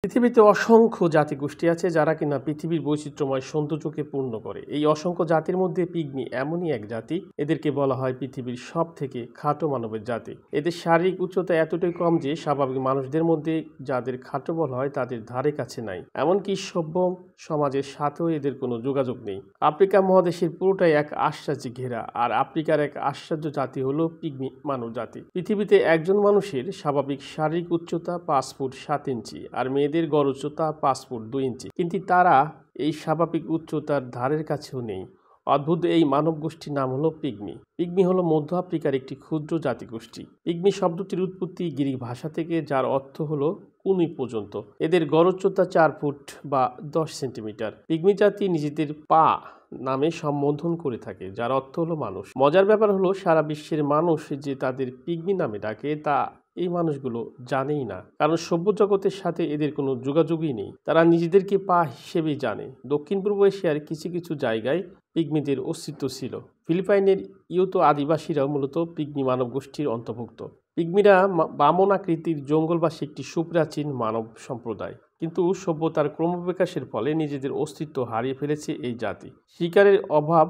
পৃথিবীতে অসংখ্য জাতিগোষ্ঠী আছে যারা কিনা পৃথিবীর বৈচিত্র্যময় সৌন্দর্যকে পূর্ণ করে। এই অসংখ্য জাতির মধ্যে পিগমি এমনই এক জাতি, এদেরকে বলা হয় পৃথিবীর সব থেকে খাটো মানবের জাতি। এদের শারীরিক উচ্চতা এতটাই কম যে স্বাভাবিক মানুষদের মধ্যে যাদের খাটো বলা হয় তাদের ধারে কাছে নাই, এমনকি সভ্য সমাজের সাথেও এদের কোনো যোগাযোগ নেই। আফ্রিকা মহাদেশের পুরোটাই এক আশ্চর্যে ঘেরা, আর আফ্রিকার এক আশ্চর্য জাতি হলো পিগমি মানব জাতি। পৃথিবীতে একজন মানুষের স্বাভাবিক শারীরিক উচ্চতা 5 ফুট 7 ইঞ্চি, আর মেয়েদের গড় উচ্চতা 5 ফুট 2 ইঞ্চি, কিন্তু তারা এই স্বাভাবিক উচ্চতার ধারের কাছেও নেই। অদ্ভুত এই মানব গোষ্ঠীর নাম হলো পিগমি। পিগমি হলো মধ্য আফ্রিকার একটি ক্ষুদ্র জাতিগোষ্ঠী। পিগমি শব্দটির উৎপত্তি গ্রিক ভাষা থেকে, যার অর্থ হলো কুনি পর্যন্ত। এদের গড় উচ্চতা 4 ফুট বা 10 সেন্টিমিটার। পিগমি জাতি নিজেদের পা নামে সম্বোধন করে থাকে, যার অর্থ হলো মানুষ। মজার ব্যাপার হলো সারা বিশ্বের মানুষ যে তাদের পিগমি নামে ডাকে তা এই মানুষগুলো জানেই না, কারণ সভ্য জগতের সাথে এদের কোনো যোগাযোগই নেই। তারা নিজেদেরকে পা হিসেবেই জানে। দক্ষিণ পূর্ব এশিয়ার কিছু কিছু জায়গায় পিগমিদের অস্তিত্ব ছিল। ফিলিপাইনের ইউতো আদিবাসীরাও মূলত পিগমি মানব গোষ্ঠীর অন্তর্ভুক্ত। পিগমিরা বামন আকৃতির জঙ্গলবাসী একটি সুপ্রাচীন মানব সম্প্রদায়, কিন্তু সভ্যতার ক্রমবিকাশের ফলে নিজেদের অস্তিত্ব হারিয়ে ফেলেছে এই জাতি। শিকারের অভাব,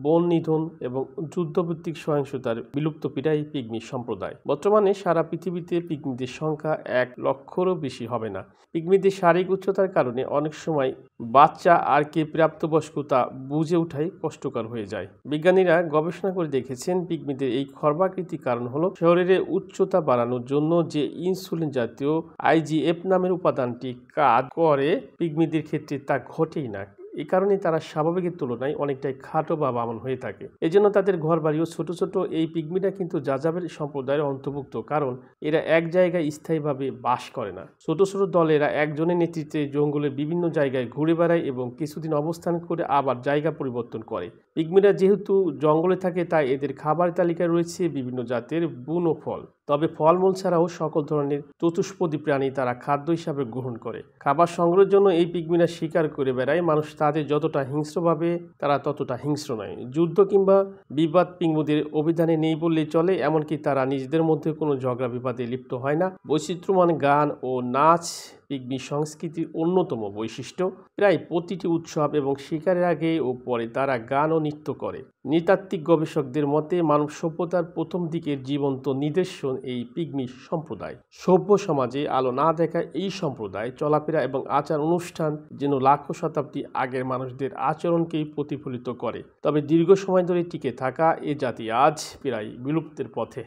বন নিধন এবং যুদ্ধভিত্তিক সহিংসতার বিলুপ্তপ্রায় পিগমি সম্প্রদায়। বর্তমানে সারা পৃথিবীতে পিগমিদের সংখ্যা 1 লক্ষেরও বেশি হবে না। পিগমিদের শারীরিক উচ্চতার কারণে অনেক সময় বাচ্চা আর কে প্রাপ্তবয়স্কতা বুঝে ওঠাই কষ্টকর হয়ে যায়। বিজ্ঞানীরা গবেষণা করে দেখেছেন পিগমিদের এই খর্বাকৃতির কারণ হলো শরীরে উচ্চতা বাড়ানোর জন্য যে ইনসুলিন জাতীয় IGF নামের উপাদানটি কাজ করে, পিগমিদের ক্ষেত্রে তা ঘটেই না। এই কারণে তারা স্বাভাবিকের তুলনায় অনেকটাই খাটো বা বামন হয়ে থাকে। এজন্য তাদের ঘর বাড়িও ছোট ছোট। এই পিগমিরা কিন্তু যাযাবের সম্প্রদায়ের অন্তর্ভুক্ত, কারণ এরা এক জায়গায় স্থায়ীভাবে বাস করে না। ছোট ছোট দলে এরা একজনের নেতৃত্বে জঙ্গলের বিভিন্ন জায়গায় ঘুরে বেড়ায় এবং কিছুদিন অবস্থান করে আবার জায়গা পরিবর্তন করে। পিগমিরা যেহেতু জঙ্গলে থাকে, তাই এদের খাবার তালিকায় রয়েছে বিভিন্ন জাতের বুনো ফল। তবে ফলমূল ছাড়াও সকল ধরনের চতুষ্পদী প্রাণী তারা খাদ্য হিসাবে গ্রহণ করে। খাবার সংগ্রহের জন্য এই পিগমিরা শিকার করে বেড়ায়। মানুষ তাদের যতটা হিংস্রভাবে, তারা ততটা হিংস্র নয়। যুদ্ধ কিংবা বিবাদ পিগমিদের অভিধানে নেই বললেই চলে, এমনকি তারা নিজেদের মধ্যে কোনো ঝগড়া বিবাদে লিপ্ত হয় না। বৈচিত্র্যমান গান ও নাচ পিগমি সংস্কৃতির অন্যতম বৈশিষ্ট্য। প্রায় প্রতিটি উৎসব এবং শিকারের আগে ও পরে তারা গান ও নৃত্য করে। নৃতাত্ত্বিক গবেষকদের মতে মানব সভ্যতার প্রথম দিকের জীবন্ত নিদর্শন এই পিগমি সম্প্রদায়। সভ্য সমাজে আলো না দেখা এই সম্প্রদায় চলাফেরা এবং আচার অনুষ্ঠান যেন লাখো শতাব্দী আগের মানুষদের আচরণকেই প্রতিফলিত করে। তবে দীর্ঘ সময় ধরে টিকে থাকা এ জাতি আজ প্রায় বিলুপ্তের পথে।